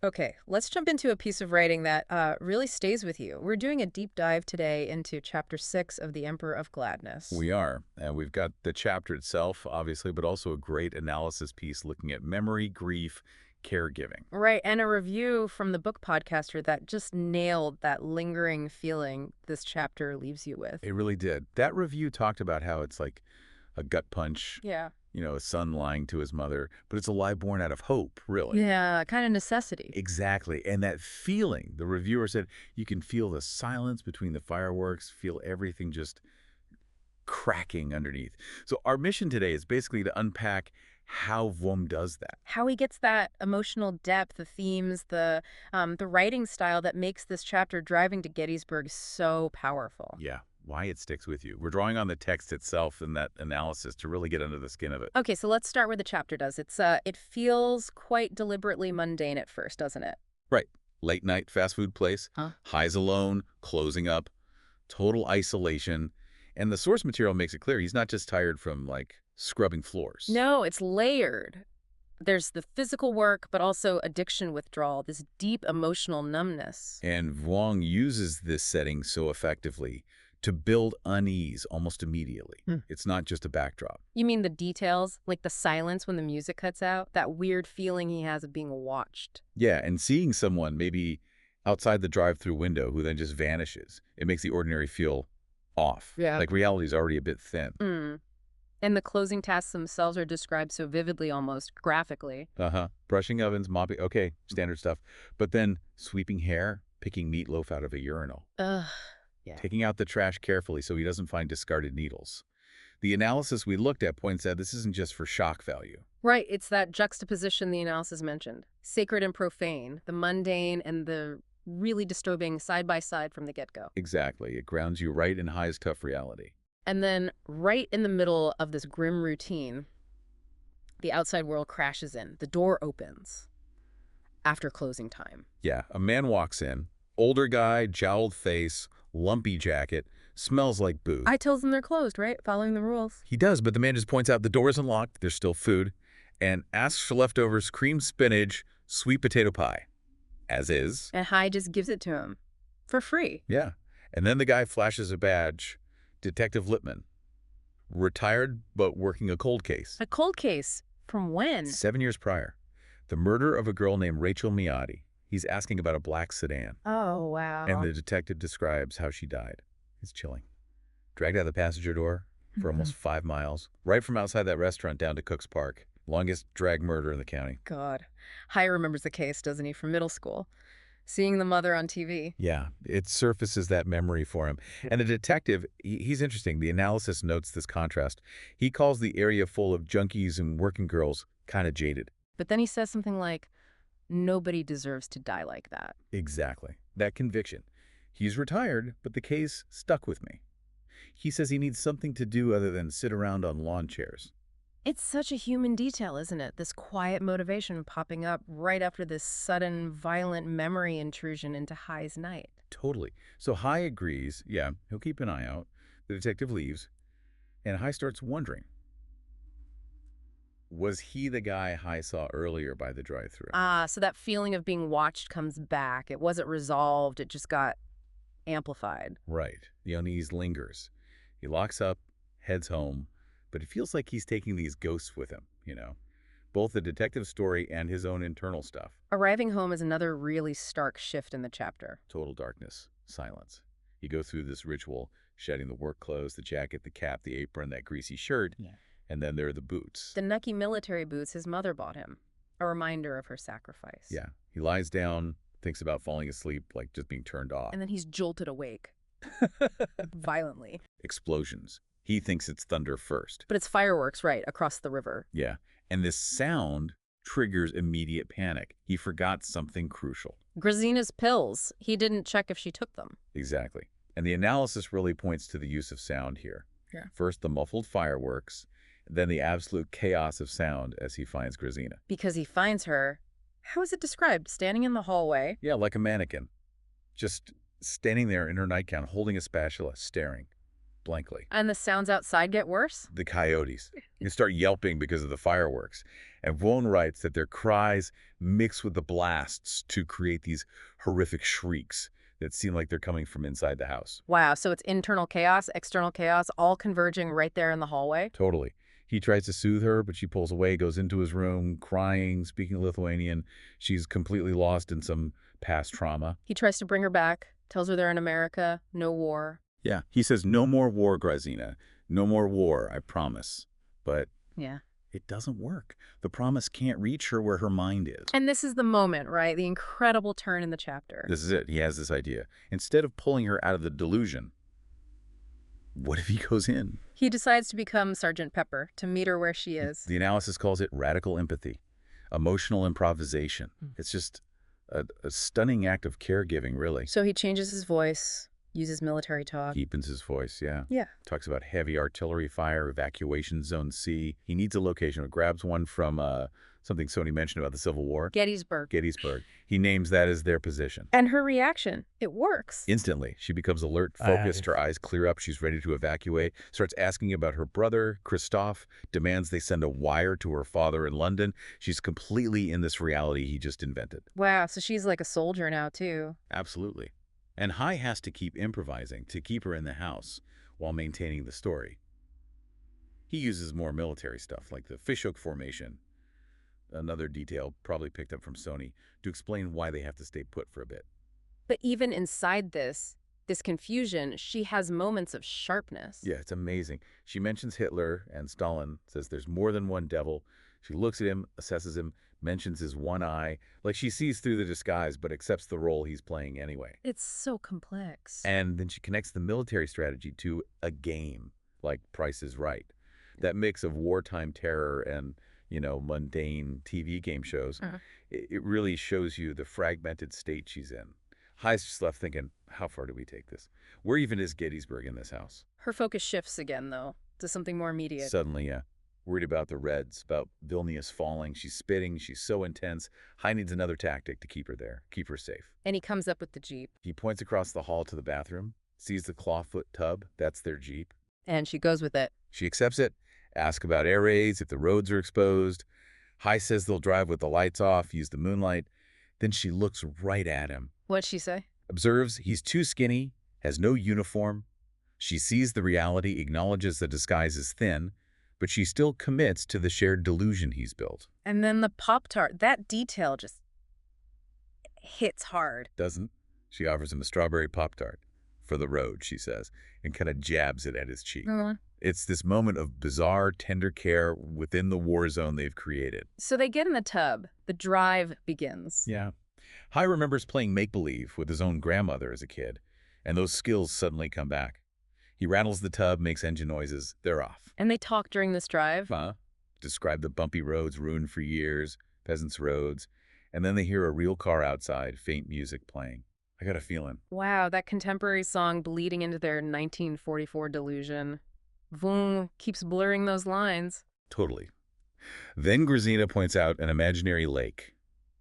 Okay, let's jump into a piece of writing that really stays with you. We're doing a deep dive today into Chapter 6 of The Emperor of Gladness. We are. And we've got the chapter itself, obviously, but also a great analysis piece looking at memory, grief, caregiving. Right, and a review from the book podcaster that just nailed that lingering feeling this chapter leaves you with. It really did. That review talked about how it's like a gut punch, Yeah. a son lying to his mother, but it's a lie born out of hope, really. Yeah, kind of necessity. Exactly. And that feeling, the reviewer said, you can feel the silence between the fireworks, feel everything just cracking underneath. So our mission today is basically to unpack how Vuong does that. How he gets that emotional depth, the themes, the writing style that makes this chapter driving to Gettysburg so powerful. Yeah, why it sticks with you. We're drawing on the text itself and that analysis to really get under the skin of it. Okay, so let's start where the chapter does. It feels quite deliberately mundane at first, doesn't it? Right. Late night fast food place, Huh? High's alone, closing up, total isolation. And the source material makes it clear he's not just tired from, like, scrubbing floors. No, it's layered. There's the physical work, but also addiction withdrawal, this deep emotional numbness. And Vuong uses this setting so effectively to build unease almost immediately. Hmm. It's not just a backdrop. You mean the details, like the silence when the music cuts out? That weird feeling he has of being watched. Yeah, and seeing someone maybe outside the drive-through window who then just vanishes, it makes the ordinary feel off. Yeah. Like reality's already a bit thin. Mm. And the closing tasks themselves are described so vividly, almost graphically. Brushing ovens, mopping, okay, standard stuff. But then sweeping hair, picking meatloaf out of a urinal, Ugh. Yeah. taking out the trash carefully so he doesn't find discarded needles. The analysis we looked at points out this isn't just for shock value. Right, it's that juxtaposition the analysis mentioned. Sacred and profane, the mundane and the really disturbing side by side from the get-go. Exactly. It grounds you right in High's tough reality. And then right in the middle of this grim routine, the outside world crashes in. The door opens after closing time. Yeah, a man walks in, older guy, jowled face, lumpy jacket, smells like booze. I tells them they're closed, right? Following the rules. He does, but the man just points out the door isn't locked, there's still food, and asks for leftovers, creamed spinach, sweet potato pie. As is. And Hai just gives it to him for free. Yeah. And then the guy flashes a badge. Detective Lippman. Retired, but working a cold case. A cold case. From when? 7 years prior. The murder of a girl named Rachel Miotti. He's asking about a black sedan. Oh, wow. And the detective describes how she died. It's chilling. Dragged out the passenger door for almost 5 miles, right from outside that restaurant down to Cooks Park. Longest drag murder in the county. God. Hai remembers the case, doesn't he, from middle school? Seeing the mother on TV. Yeah, it surfaces that memory for him. And the detective, he's interesting. The analysis notes this contrast. He calls the area full of junkies and working girls kind of jaded. But then he says something like, nobody deserves to die like that. Exactly. That conviction. He's retired, but the case stuck with me. He says he needs something to do other than sit around on lawn chairs. It's such a human detail, isn't it? This quiet motivation popping up right after this sudden, violent memory intrusion into Hai's night. Totally. So Hai agrees. Yeah, he'll keep an eye out. The detective leaves, and Hai starts wondering. Was he the guy Hai saw earlier by the drive-thru? Ah, so that feeling of being watched comes back. It wasn't resolved, it just got amplified. Right. The unease lingers. He locks up, heads home, but it feels like he's taking these ghosts with him. Both the detective story and his own internal stuff. Arriving home is another really stark shift in the chapter. Total darkness, silence. You go through this ritual, shedding the work clothes, the jacket, the cap, the apron, that greasy shirt, and then there are the boots. The Nucky military boots his mother bought him, a reminder of her sacrifice. Yeah. He lies down, thinks about falling asleep, like just being turned off. And then he's jolted awake. Violently. Explosions. He thinks it's thunder first. But it's fireworks, right, across the river. Yeah. And this sound triggers immediate panic. He forgot something crucial. Grazina's pills. He didn't check if she took them. Exactly. And the analysis really points to the use of sound here. Yeah. First, the muffled fireworks, then the absolute chaos of sound as he finds Grazina. Because he finds her, how is it described? Standing in the hallway. Yeah, like a mannequin. Just standing there in her nightgown, holding a spatula, staring. blankly. And the sounds outside get worse? The coyotes. You start yelping because of the fireworks. And Vuong writes that their cries mix with the blasts to create these horrific shrieks that seem like they're coming from inside the house. Wow, so it's internal chaos, external chaos, all converging right there in the hallway? Totally. He tries to soothe her, but she pulls away, goes into his room, crying, speaking Lithuanian. She's completely lost in some past trauma. He tries to bring her back, tells her they're in America, no war. Yeah, he says, no more war, Grazina. No more war, I promise. But Yeah. it doesn't work. The promise can't reach her where her mind is. And this is the moment, right? The incredible turn in the chapter. This is it. He has this idea. Instead of pulling her out of the delusion, what if he goes in? He decides to become Sergeant Pepper, to meet her where she is. The analysis calls it radical empathy, emotional improvisation. It's just a stunning act of caregiving, really. So he changes his voice, uses military talk. Deepens his voice, yeah. Yeah. Talks about heavy artillery fire, evacuation zone C. He needs a location. Grabs one from something Sony mentioned about the Civil War. Gettysburg. Gettysburg. He names that as their position. And her reaction, it works. Instantly, she becomes alert, focused, her eyes clear up, she's ready to evacuate, starts asking about her brother, Christophe, demands they send a wire to her father in London. She's completely in this reality he just invented. Wow, so she's like a soldier now, too. Absolutely. And Hai has to keep improvising to keep her in the house while maintaining the story. He uses more military stuff, like the fishhook formation, another detail probably picked up from Sony, to explain why they have to stay put for a bit. But even inside this confusion, she has moments of sharpness. Yeah, it's amazing. She mentions Hitler and Stalin, says there's more than one devil. She looks at him, assesses him, mentions his one eye, like she sees through the disguise but accepts the role he's playing anyway. It's so complex. And then she connects the military strategy to a game, like Price is Right. That mix of wartime terror and, mundane TV game shows, it really shows you the fragmented state she's in. Hai's just left thinking, how far do we take this? Where even is Gettysburg in this house? Her focus shifts again, though, to something more immediate. Suddenly, yeah. Worried about the Reds, about Vilnius falling. She's spitting. She's so intense. Hai needs another tactic to keep her there, keep her safe. And he comes up with the Jeep. He points across the hall to the bathroom, sees the clawfoot tub. That's their Jeep. And she goes with it. She accepts it, asks about air raids, if the roads are exposed. Hai says they'll drive with the lights off, use the moonlight. Then she looks right at him. What'd she say? Observes he's too skinny, has no uniform. She sees the reality, acknowledges the disguise is thin, but she still commits to the shared delusion he's built. And then the Pop-Tart, that detail just hits hard. Doesn't? She offers him a strawberry Pop-Tart. For the road, she says, and kind of jabs it at his cheek. It's this moment of bizarre, tender care within the war zone they've created. So they get in the tub. The drive begins. Yeah. Hai remembers playing make-believe with his own grandmother as a kid, and those skills suddenly come back. He rattles the tub, makes engine noises. They're off. And they talk during this drive? Describe the bumpy roads ruined for years, peasants' roads, and then they hear a real car outside, faint music playing. I got a feeling. Wow, that contemporary song bleeding into their 1944 delusion. Vuong keeps blurring those lines. Totally. Then Grazina points out an imaginary lake.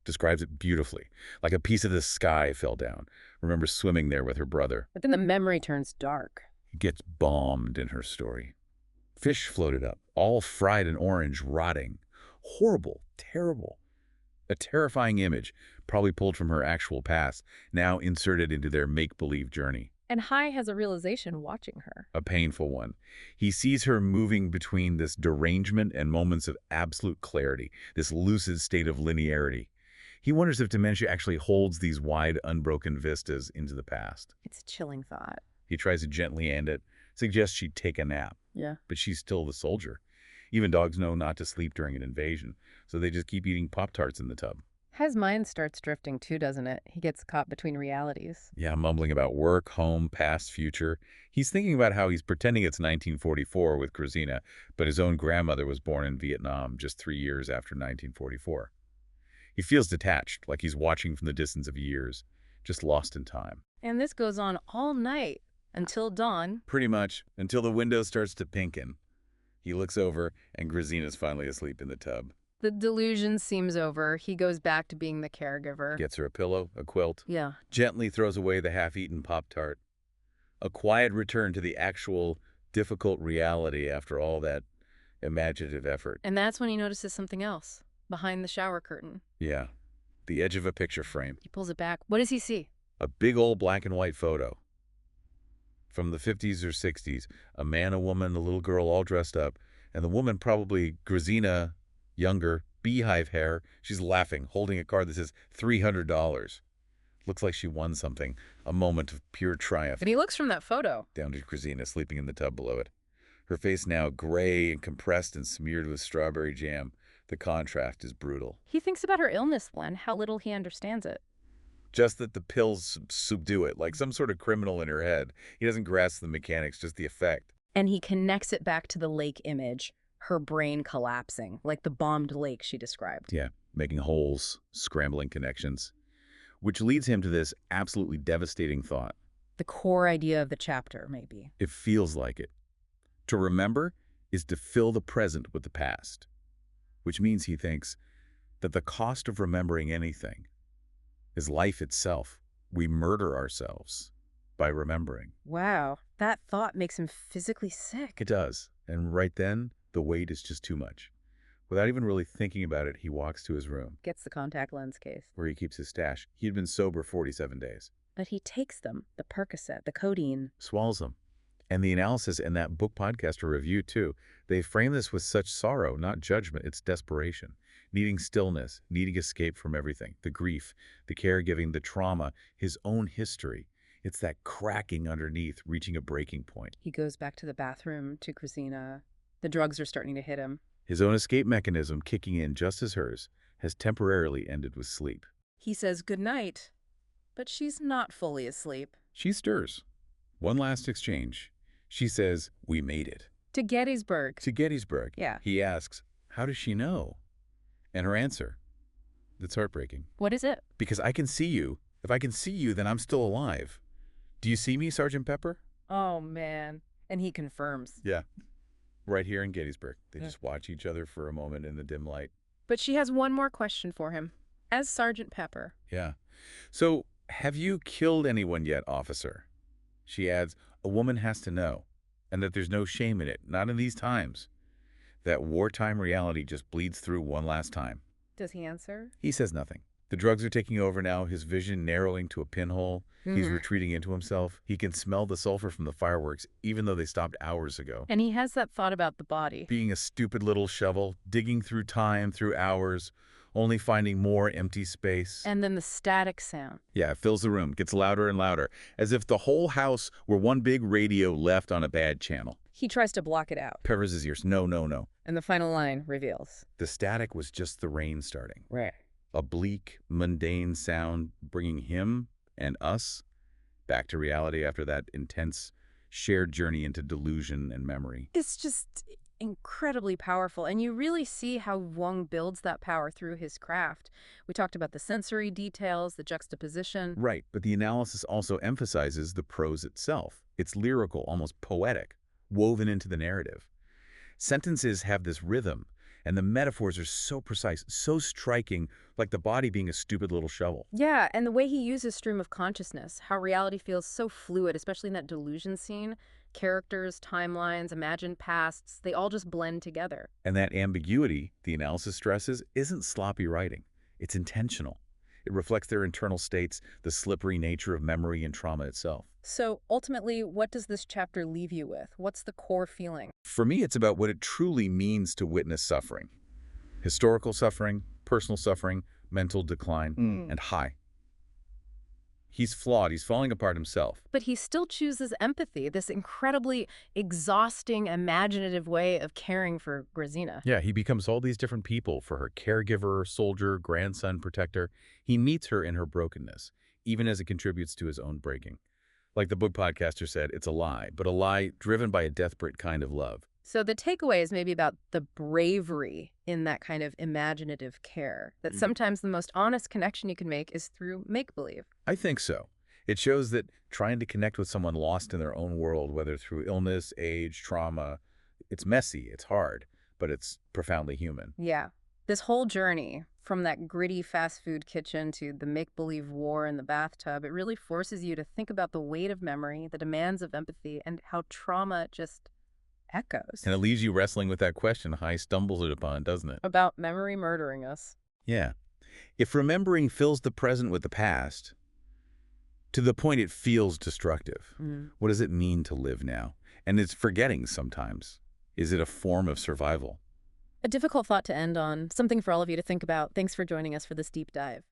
Describes it beautifully, like a piece of the sky fell down. Remembers swimming there with her brother. But then the memory turns dark. He gets bombed in her story. Fish floated up, all fried and orange, rotting. Horrible, terrible. A terrifying image, probably pulled from her actual past, now inserted into their make-believe journey. And Hai has a realization watching her. A painful one. He sees her moving between this derangement and moments of absolute clarity, this lucid state of linearity. He wonders if dementia actually holds these wide, unbroken vistas into the past. It's a chilling thought. He tries to gently end it, suggests she'd take a nap. Yeah. But she's still the soldier. Even dogs know not to sleep during an invasion, so they just keep eating Pop-Tarts in the tub. Hai's mind starts drifting too, doesn't it? He gets caught between realities. Yeah, mumbling about work, home, past, future. He's thinking about how he's pretending it's 1944 with Grazina, but his own grandmother was born in Vietnam just 3 years after 1944. He feels detached, like he's watching from the distance of years, just lost in time. And this goes on all night, until dawn. Pretty much, until the window starts to pinken. He looks over, and Grazina's finally asleep in the tub. The delusion seems over. He goes back to being the caregiver. Gets her a pillow, a quilt. Yeah. Gently throws away the half-eaten Pop-Tart. A quiet return to the actual difficult reality after all that imaginative effort. And that's when he notices something else behind the shower curtain. Yeah, the edge of a picture frame. He pulls it back. What does he see? A big old black and white photo from the 50s or 60s. A man, a woman, a little girl all dressed up. And the woman, probably Grazina, younger, beehive hair. She's laughing, holding a card that says $300. Looks like she won something. A moment of pure triumph. And he looks from that photo. Down to Grazina, sleeping in the tub below it. Her face now gray and compressed and smeared with strawberry jam. The contrast is brutal. He thinks about her illness, Glenn, how little he understands it. Just that the pills subdue it, like some sort of criminal in her head. He doesn't grasp the mechanics, just the effect. And he connects it back to the lake image, her brain collapsing, like the bombed lake she described. Yeah, making holes, scrambling connections. Which leads him to this absolutely devastating thought. The core idea of the chapter, maybe. It feels like it. To remember is to fill the present with the past. Which means, he thinks, that the cost of remembering anything is life itself. We murder ourselves by remembering. Wow, that thought makes him physically sick. It does. And right then, the weight is just too much. Without even really thinking about it, he walks to his room, Gets the contact lens case. where he keeps his stash. He had been sober 47 days. But he takes them, the Percocet, the codeine. Swallows them. And the analysis in that book podcaster review, too, they frame this with such sorrow, not judgment. It's desperation. Needing stillness, needing escape from everything. The grief, the caregiving, the trauma, his own history. It's that cracking underneath, reaching a breaking point. He goes back to the bathroom, to Christina. The drugs are starting to hit him. His own escape mechanism, kicking in just as hers, has temporarily ended with sleep. He says goodnight, but she's not fully asleep. She stirs. One last exchange. She says, "We made it." To Gettysburg. To Gettysburg. Yeah. He asks, "How does she know?" And her answer, it's heartbreaking. What is it? "Because I can see you. If I can see you, then I'm still alive. Do you see me, Sergeant Pepper?" Oh, man. And he confirms. Yeah. Right here in Gettysburg. They just watch each other for a moment in the dim light. But she has one more question for him. As Sergeant Pepper. Yeah. "So, have you killed anyone yet, officer?" She adds, "A woman has to know, and that there's no shame in it, not in these times." That wartime reality just bleeds through one last time. Does he answer? He says nothing. The drugs are taking over now, his vision narrowing to a pinhole. He's retreating into himself. He can smell the sulfur from the fireworks, even though they stopped hours ago. And he has that thought about the body. Being a stupid little shovel, digging through time, through hours, only finding more empty space. And then the static sound. Yeah, it fills the room, gets louder and louder, as if the whole house were one big radio left on a bad channel. He tries to block it out. Covers his ears. No, no, no. And the final line reveals. The static was just the rain starting. Right. A bleak, mundane sound bringing him and us back to reality after that intense shared journey into delusion and memory. It's just incredibly powerful, and you really see how Vuong builds that power through his craft. We talked about the sensory details, the juxtaposition. Right, but the analysis also emphasizes the prose itself. It's lyrical, almost poetic, woven into the narrative. Sentences have this rhythm, and the metaphors are so precise, so striking, like the body being a stupid little shovel. Yeah, and the way he uses stream of consciousness, how reality feels so fluid, especially in that delusion scene. Characters, timelines, imagined pasts, they all just blend together. And that ambiguity, the analysis stresses, isn't sloppy writing. It's intentional. It reflects their internal states, the slippery nature of memory and trauma itself. So ultimately, what does this chapter leave you with? What's the core feeling? For me, it's about what it truly means to witness suffering. Historical suffering, personal suffering, mental decline, and high. He's flawed. He's falling apart himself. But he still chooses empathy, this incredibly exhausting, imaginative way of caring for Grazina. Yeah, he becomes all these different people for her caregiver, soldier, grandson, protector. He meets her in her brokenness, even as it contributes to his own breaking. Like the book podcaster said, it's a lie, but a lie driven by a desperate kind of love. So the takeaway is maybe about the bravery in that kind of imaginative care, that sometimes the most honest connection you can make is through make-believe. I think so. It shows that trying to connect with someone lost in their own world, whether through illness, age, trauma, it's messy, it's hard, but it's profoundly human. Yeah. This whole journey, from that gritty fast food kitchen to the make-believe war in the bathtub, it really forces you to think about the weight of memory, the demands of empathy, and how trauma just Echoes. And it leaves you wrestling with that question High stumbles it upon, doesn't it? About memory murdering us. Yeah. If remembering fills the present with the past, to the point it feels destructive, Mm. what does it mean to live now? And it's forgetting sometimes. Is it a form of survival? A difficult thought to end on, something for all of you to think about. Thanks for joining us for this deep dive.